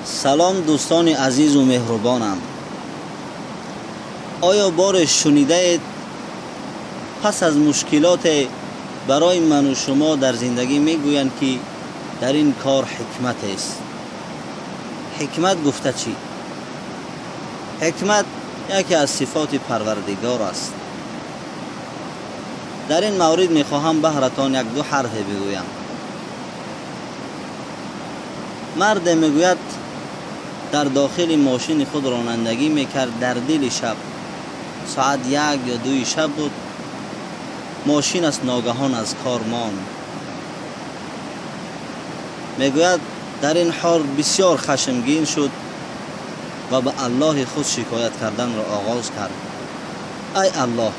سلام دوستان عزیز و مهربانم. آیا بار شنیده اید پس از مشکلات برای من و شما در زندگی میگویند که در این کار حکمت است؟ حکمت گفته چی؟ حکمت یکی از صفات پروردگار است. در این مورد میخواهم بهرتان یک دو حرف بگویم. مرد میگوید در داخل ماشین خود رانندگی میکرد. در دل شب ساعت 1 یا 2 شب بود. ماشین از ناگهان از کار ماند. میگوید در این حال بسیار خشمگین شد و به الله خود شکایت کردن را آغاز کرد. ای الله،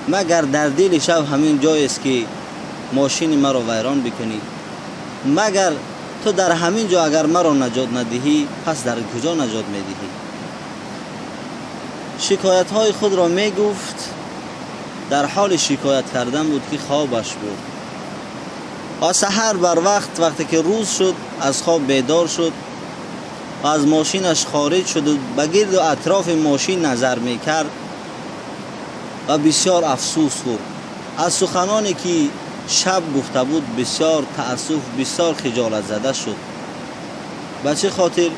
مگر در دل شب همین جای است که ماشین مرا ویران بکنی؟ مگر تو در همین جا اگر مرا نجات ندهی پس در کجا نجات میدهی؟ شکایت های خود را میگفت. در حال شکایت کردن بود که خوابش بود. و سحر بر وقتی که روز شد از خواب بیدار شد و از ماشینش خارج شد و به گرد و اطراف ماشین نظر میکرد و بسیار افسوس بود. از سخنانی که شب گفته بود بسیار تأسف، بسیار خجالت زده شد. به چه خاطر؟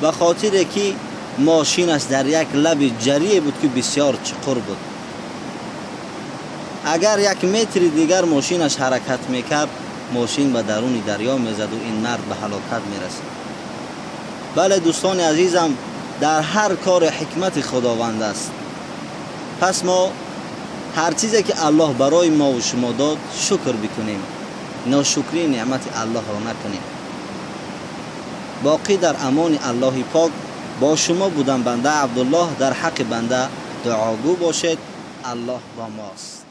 به خاطر که ماشینش در یک لب جریه بود که بسیار چقر بود. اگر 1 متر دیگر ماشینش حرکت میکرد ماشین به درون دریا میزد و این مرد به هلاکت میرسید. بله دوستان عزیزم، در هر کار حکمت خداوند است. پس ما هر چیزی که الله برای ما و شما داد شکر بکنیم، ناشکری نعمت الله را نکنیم. باقی در امان الله پاک با شما بودم. بنده عبدالله در حق بنده دعاگو باشید. الله با ماست.